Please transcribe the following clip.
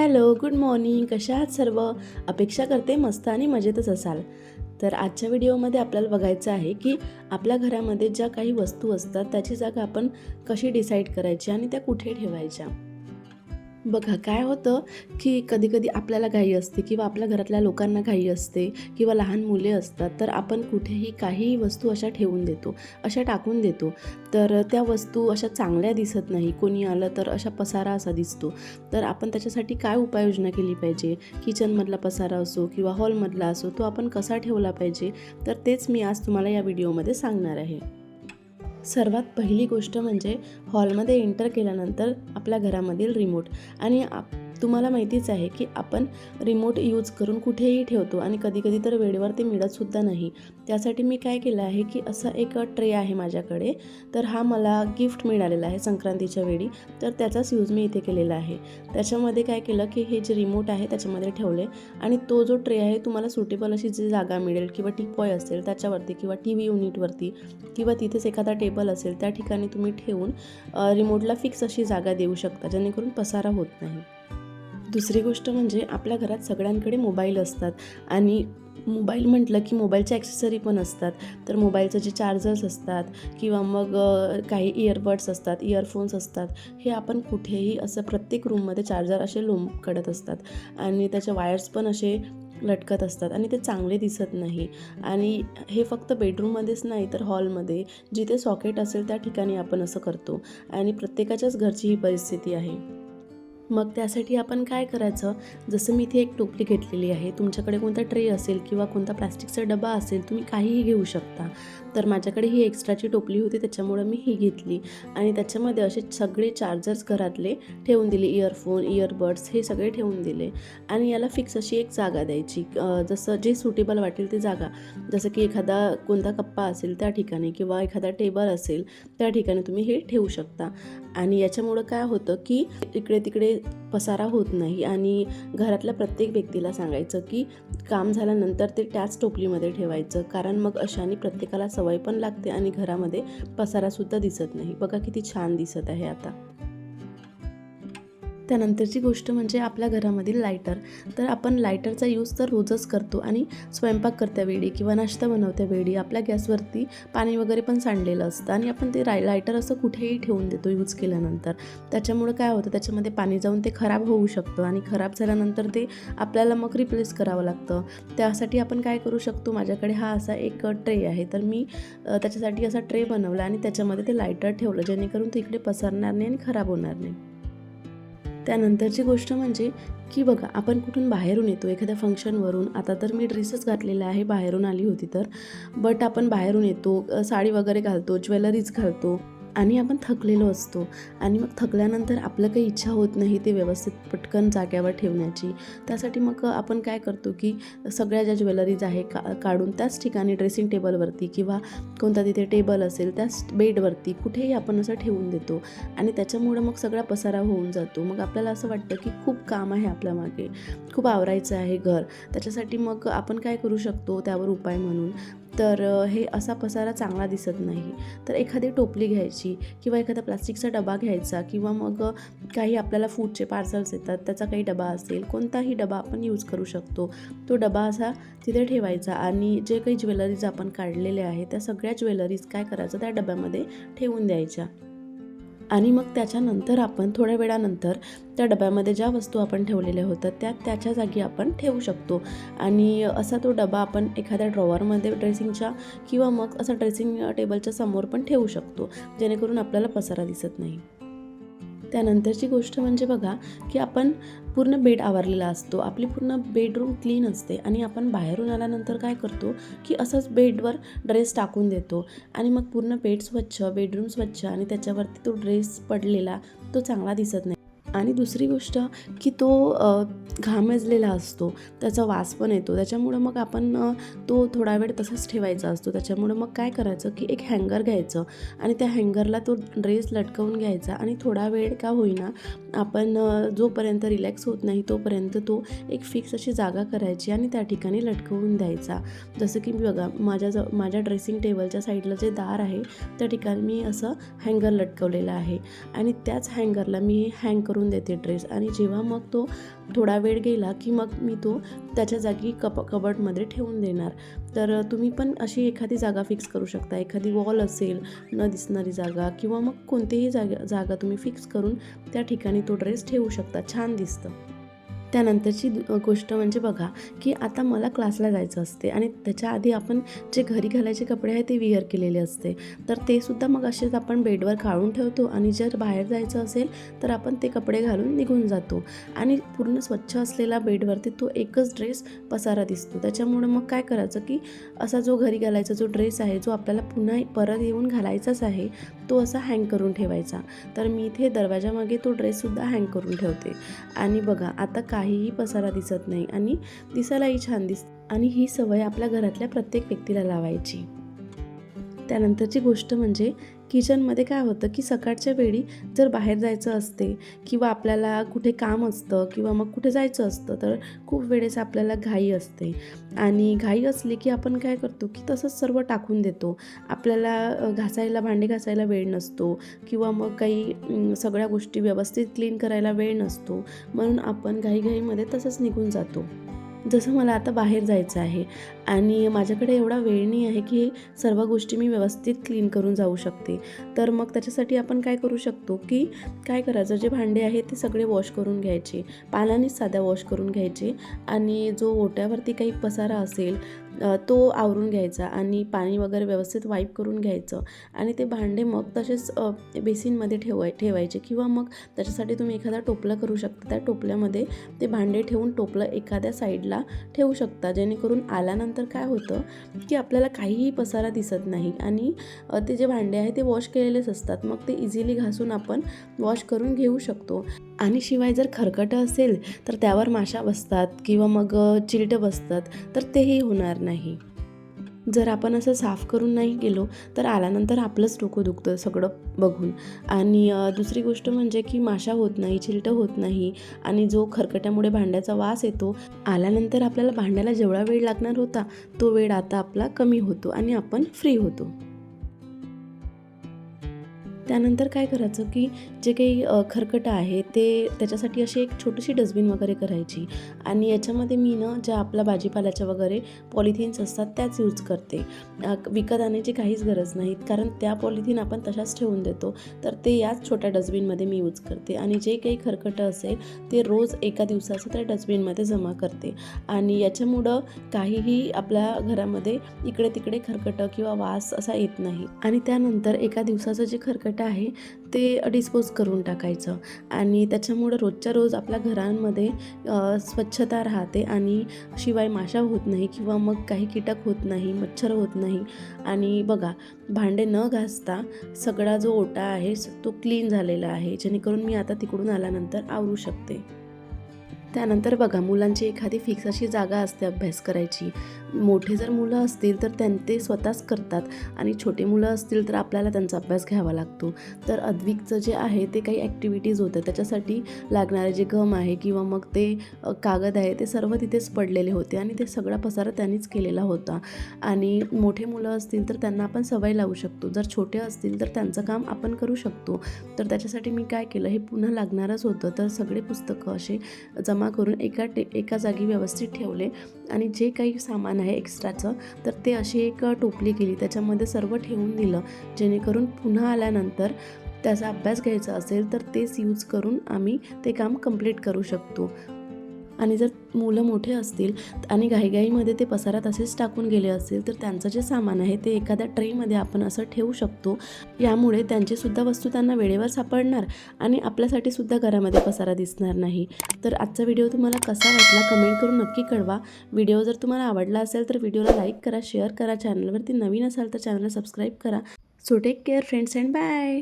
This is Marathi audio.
Hello, good morning. कशा आहात सर्व? अपेक्षा करते मस्त आणि मजेतच असाल. तर आजच्या व्हिडिओमध्ये आपल्याला बघायचं आहे की आपल्या घरामध्ये ज्या काही वस्तू असतात त्याची जागा आपण कशी डिसाईड करायची आणि त्या कुठे ठेवायच्या. बघा काय होतं की कधी-कधी आपल्याला घाई असते किंवा आपल्या घरातल्या लोकांना घाई असते किंवा लहान मुले असतात, तर आपण कुठेही काहीही वस्तू अशा ठेवून देतो, अशा टाकून देतो. तर त्या वस्तू अशा चांगल्या दिसत नाही. कोणी आलं तर अशा पसारा असा दिसतो. तर आपण त्याच्यासाठी काय उपाययोजना केली पाहिजे? किचनमधला पसारा असो किंवा हॉलमधला असो, तो आपण कसा ठेवला पाहिजे? तर तेच मी आज तुम्हाला या व्हिडिओमध्ये सांगणार आहे. सर्वात पहिली गोष्ट म्हणजे हॉलमध्ये एंटर केल्यानंतर आपल्या घरामधील रिमोट आणि तुम्हाला माहितीच आहे की आपण रिमोट यूज करून कुठेही ठेवतो आणि कधीकधी तर वेळेवर ते मिळतसुद्धा नाही. त्यासाठी मी काय केलं आहे की असा एक ट्रे आहे माझ्याकडे. तर हा मला गिफ्ट मिळालेला आहे संक्रांतीच्या वेळी. तर त्याचाच यूज मी इथे केलेला आहे. त्याच्यामध्ये काय केलं की हे जे रिमोट आहे त्याच्यामध्ये ठेवले आणि तो जो ट्रे आहे तुम्हाला सुटेबल अशी जी जागा मिळेल किंवा टीपॉय असेल त्याच्यावरती किंवा TV युनिटवरती किंवा तिथेच एखादा टेबल असेल त्या ठिकाणी तुम्ही ठेवून रिमोटला फिक्स अशी जागा देऊ शकता, जेणेकरून पसारा होत नाही. दुसरी गोष्ट म्हणजे आपल्या घरात सगळ्यांकडे मोबाईल असतात आणि मोबाईल म्हटलं की मोबाईलच्या ॲक्सेसरी पण असतात. तर मोबाईलचं जे चार्जर्स असतात किंवा मग काही इयरबड्स असतात, इयरफोन्स असतात, हे आपण कुठेही असं प्रत्येक रूममध्ये चार्जर असे लोंबकळत असतात आणि त्याचे वायर्स पण असे लटकत असतात आणि ते चांगले दिसत नाही. आणि हे फक्त बेडरूममध्येच नाही तर हॉलमध्ये जिथे सॉकेट असेल त्या ठिकाणी आपण असं करतो आणि प्रत्येकाच्याच घरची ही परिस्थिती आहे. मग त्यासाठी आपण काय करायचं, जसं मी इथे एक टोपली घेतलेली आहे. तुमच्याकडे कोणता ट्रे असेल किंवा कोणता प्लास्टिकचा डबा असेल, तुम्ही काहीही घेऊ शकता. तर माझ्याकडे ही एक्स्ट्राची टोपली होती त्याच्यामुळं मी ही घेतली आणि त्याच्यामध्ये असे सगळे चार्जर्स घरातले ठेवून दिले. इयरफोन, इयरबड्स हे सगळे ठेवून दिले आणि याला फिक्स अशी एक जागा द्यायची. जसं जे सुटेबल वाटेल ती जागा. जसं की एखादा कोणता कप्पा असेल त्या ठिकाणी किंवा एखादा टेबल असेल त्या ठिकाणी तुम्ही हे ठेवू शकता. आणि याच्यामुळं काय होतं की इकडे तिकडे पसारा होत नाही आणि घरातल्या प्रत्येक व्यक्तीला सांगायचं की काम झाल्यानंतर ते त्याच टोपलीमध्ये ठेवायचं, कारण मग अशाने प्रत्येकाला सवय पण लागते आणि घरामध्ये पसारासुद्धा दिसत नाही. बघा किती छान दिसत आहे आता. त्यानंतरची गोष्ट म्हणजे आपल्या घरामधील लायटर. तर आपण लायटरचा यूज तर रोजच करतो आणि स्वयंपाक करत्यावेळी किंवा नाश्ता बनवत्यावेळी आपल्या गॅसवरती पाणी वगैरे पण सांडलेलं असतं आणि आपण ते लायटर असं कुठेही ठेवून देतो यूज केल्यानंतर. त्याच्यामुळं काय होतं, त्याच्यामध्ये पाणी जाऊन ते खराब होऊ शकतं आणि खराब झाल्यानंतर ते आपल्याला मग रिप्लेस करावं लागतं. त्यासाठी आपण काय करू शकतो, माझ्याकडे हा असा एक ट्रे आहे. तर मी त्याच्यासाठी असा ट्रे बनवला आणि त्याच्यामध्ये ते लायटर ठेवलं, जेणेकरून ते इकडे पसरणार नाही आणि खराब होणार नाही. त्यानंतरची गोष्ट म्हणजे की बघा, आपण कुठून बाहेरून येतो एखाद्या फंक्शनवरून. आता तर मी ड्रेसच घातलेला आहे, बाहेरून आली होती तर. बट आपण बाहेरून येतो, साडी वगैरे घालतो, ज्वेलरीज घालतो आणि आपण थकलेलो असतो आणि मग थकल्यानंतर आपलं काही इच्छा होत नाही ते व्यवस्थित पटकन जाग्यावर ठेवण्याची. त्यासाठी मग आपण काय करतो की सगळ्या ज्या ज्वेलरीज आहे काढून त्याच ठिकाणी ड्रेसिंग टेबलवरती किंवा कोणता तिथे टेबल असेल त्याच बेडवरती कुठेही आपण असं ठेवून देतो आणि त्याच्यामुळं मग सगळा पसारा होऊन जातो. मग आपल्याला असं वाटतं की खूप काम आहे आपल्या मागे, खूप आवरायचं आहे घर. त्याच्यासाठी मग आपण काय करू शकतो त्यावर उपाय म्हणून, तर हे असा पसारा चांगला दिसत नाही. तर एखादी टोपली घ्यायची किंवा एखादा प्लास्टिकचा डबा घ्यायचा किंवा मग काही आपल्याला फूडचे पार्सल्स येतात त्याचा काही डबा असेल, कोणताही डबा आपण यूज करू शकतो. तो डबा असा तिथे ठेवायचा आणि जे काही ज्वेलरीज आपण काढलेले आहे त्या सगळ्या ज्वेलरीज काय करायचं, त्या डब्यामध्ये ठेवून द्यायच्या. आणि मग त्याच्यानंतर आपण थोड्या वेळानंतर त्या डब्यामध्ये ज्या वस्तू आपण ठेवलेल्या होत्या त्या त्याच्या जागी आपण ठेवू शकतो आणि असा तो डबा आपण एखाद्या ड्रॉवरमध्ये ड्रेसिंगच्या किंवा मग असा ड्रेसिंग टेबलच्या समोर पण ठेवू शकतो, जेणेकरून आपल्याला पसारा दिसत नाही. त्यानंतरची गोष्ट म्हणजे बघा की आपण पूर्ण बेड आवरलेला असतो, आपली पूर्ण बेडरूम क्लीन असते आणि आपण बाहेरून आल्यानंतर काय करतो की असंच बेडवर ड्रेस टाकून देतो आणि मग पूर्ण बेड स्वच्छ, बेडरूम स्वच्छ आणि त्याच्यावरती तो ड्रेस पडलेला तो चांगला दिसत नाही. आणि दुसरी गोष्ट की तो घामजलेला असतो, त्याचा वास पण येतो. त्याच्यामुळं मग आपण तो थोडा वेळ तसाच ठेवायचा असतो. त्याच्यामुळं मग काय करायचं की एक हँगर घ्यायचं आणि त्या हँगरला तो ड्रेस लटकवून घ्यायचा आणि थोडा वेळ का होईना आपण जोपर्यंत रिलॅक्स होत नाही तोपर्यंत तो एक फिक्स अशी जागा करायची आणि त्या ठिकाणी लटकवून द्यायचा. जसं की बघा, माझ्या ड्रेसिंग टेबलच्या साईडला जे दार आहे त्या ठिकाणी मी असं हँगर लटकवलेलं आहे आणि त्याच हँगरला मी हँग करून काढून देते ड्रेस आणि जेव्हा मग तो थोडा वेळ गेला की मग मी तो त्याच्या जागी कबर्डमध्ये ठेवून देणार. तर तुम्ही पण अशी एखादी जागा फिक्स करू शकता, एखादी वॉल असेल न दिसणारी जागा किंवा मग कोणतीही जागा तुम्ही फिक्स करून त्या ठिकाणी तो ड्रेस ठेवू शकता, छान दिसतं. त्यानंतरची गोष्ट म्हणजे बघा की आता मला क्लासला जायचं असते आणि त्याच्या आधी आपण जे घरी घालायचे कपडे आहेत ते विअर केलेले असते, तर ते सुद्धा मग असेच आपण बेडवर काढून ठेवतो आणि जर बाहेर जायचं असेल तर आपण ते कपडे घालून निघून जातो आणि पूर्ण स्वच्छ असलेला बेडवरती तो एकच ड्रेस पसारा दिसतो. त्याच्यामुळे मग काय करायचं की असा जो घरी घालायचा जो ड्रेस आहे, जो आपल्याला पुन्हा परत येऊन घालायचाच आहे, तो असा हँग करून ठेवायचा. तर मी इथे दरवाजामागे तो ड्रेससुद्धा हँग करून ठेवते आणि बघा आता काहीही पसारा दिसत नाही आणि दिसायलाही छान दिसतं आणि ही सवय आपल्या घरातल्या प्रत्येक व्यक्तीला लावायची. त्यानंतरची गोष्ट म्हणजे किचनमध्ये काय होतं की सकाळच्या वेळी जर बाहेर जायचं असते किंवा आपल्याला कुठे काम असतं किंवा मग कुठे जायचं असतं तर खूप वेळेस आपल्याला घाई असते आणि घाई असली की आपण काय करतो की तसंच सर्व टाकून देतो. आपल्याला भांडे घासायला वेळ नसतो किंवा मग काही सगळ्या गोष्टी व्यवस्थित क्लीन करायला वेळ नसतो, म्हणून आपण घाईघाईमध्ये तसंच निघून जातो. जसं मला आता बाहेर जायचं आहे आणि माझ्याकडे एवढा वेळ नाही आहे की सर्व गोष्टी मी व्यवस्थित क्लीन करून जाऊ शकते, तर मग त्याच्यासाठी आपण काय करू शकतो की काय करायचं, जे भांडे आहेत ते सगळे वॉश करून घ्यायचे, पाण्यानेच साध्या वॉश करून घ्यायचे आणि जो ओट्यावरती काही पसारा असेल तो आवरून घ्यायचा आणि पाणी वगैरे व्यवस्थित वाईप करून घ्यायचं आणि ते भांडे मग तसेच बेसिनमध्ये ठेवायचे किंवा मग त्याच्यासाठी तुम्ही एखादा टोपला करू शकता. त्या टोपल्यामध्ये ते भांडे ठेवून टोपलं एखाद्या साईडला ठेवू शकता, जेणेकरून आल्यानंतर काय होतं की आपल्याला काहीही पसारा दिसत नाही आणि ते जे भांडे आहेत ते वॉश केलेलेच असतात, मग ते इझिली घासून आपण वॉश करून घेऊ शकतो. आणि शिवाय जर खरकटं असेल तर त्यावर माशा बसतात किंवा मग चिलटं बसतात, तर तेही होणार नाही. जर आपण असं साफ करून नाही गेलो तर आल्यानंतर आपलंच डोकं दुखतं सगळं बघून. आणि दुसरी गोष्ट म्हणजे की माशा होत नाही, चिलटं होत नाही आणि जो खरकट्यामुळे भांड्याचा वास येतो, आल्यानंतर आपल्याला भांड्याला जेवढा वेळ लागणार होता तो वेळ आता आपला कमी होतो आणि आपण फ्री होतो. त्यानंतर काय करायचं की जे काही खरकटं आहे ते त्याच्यासाठी अशी एक छोटीशी डस्टबिन वगैरे करायची आणि याच्यामध्ये मी ज्या आपल्या भाजीपाल्याच्या वगैरे पॉलिथिन्स असतात त्याच यूज करते. विकत आणायची काहीच गरज नाही, कारण त्या पॉलिथिन आपण तशाच ठेवून देतो, तर ते याच छोट्या डस्टबिनमध्ये मी यूज करते आणि जे काही खरकटं असेल ते रोज एका दिवसाचं त्या डस्टबिनमध्ये जमा करते आणि याच्यामुळं काहीही आपल्या घरामध्ये इकडे तिकडे खरकटं किंवा वास असा येत नाही. आणि त्यानंतर एका दिवसाचं जे खरकटं आहे ते डिस्पोज करून टाकायचं आणि त्याच्यामुळं रोजच्या रोज आपल्या घरांमध्ये स्वच्छता राहते आणि शिवाय माशा होत नाही किंवा मग काही कीटक होत नाही, मच्छर होत नाही. आणि बघा, भांडे न घासता सगळा जो ओटा आहे तो क्लीन झालेला आहे, जेणेकरून मी आता तिकडून आल्यानंतर आवरू शकते. त्यानंतर बघा, मुलांची एखादी फिक्स अशी जागा असते अभ्यास करायची. मोठे जर मुलं असतील तर ते स्वतःच करतात आणि छोटे मुलं असतील तर आपल्याला त्यांचा अभ्यास घ्यावा लागतो. तर अद्विकचं जे आहे ते काही ॲक्टिव्हिटीज होतं, त्याच्यासाठी लागणारे जे गम आहे किंवा मग ते कागद आहे ते सर्व तिथेच पडलेले होते आणि ते सगळा पसारा त्यांनीच केलेला होता. आणि मोठे मुलं असतील तर त्यांना आपण सवय लावू शकतो, जर छोटे असतील तर त्यांचं काम आपण करू शकतो. तर त्याच्यासाठी मी काय केलं, हे पुन्हा लागणारच होतं, तर सगळे पुस्तकं असे जमा करून एका जागी व्यवस्थित ठेवले आणि जे काही सामान आहे एक्स्ट्राचं तर ते अशी एक टोपली केली, त्याच्यामध्ये सर्व ठेवून दिलं, जेणेकरून पुन्हा आल्यानंतर त्याचा अभ्यास घ्यायचा असेल तर तेच यूज करून आम्ही ते काम कंप्लीट करू शकतो. आणि जर मुलं मोठे असतील आणि घाईघाईमध्ये ते पसारात असेच टाकून गेले असतील तर त्यांचं जे सामान आहे ते एखाद्या ट्रेमध्ये आपण असं ठेवू शकतो. यामुळे त्यांचीसुद्धा वस्तू त्यांना वेळेवर सापडणार आणि आपल्यासाठी सुद्धा घरामध्ये पसारा दिसणार नाही. तर आजचा व्हिडिओ तुम्हाला कसा वाटला कमेंट करून नक्की कळवा. व्हिडिओ जर तुम्हाला आवडला असेल तर व्हिडिओला लाईक करा, शेअर करा, चॅनलवरती नवीन असाल तर चॅनलला सबस्क्राईब करा. So take care friends and bye.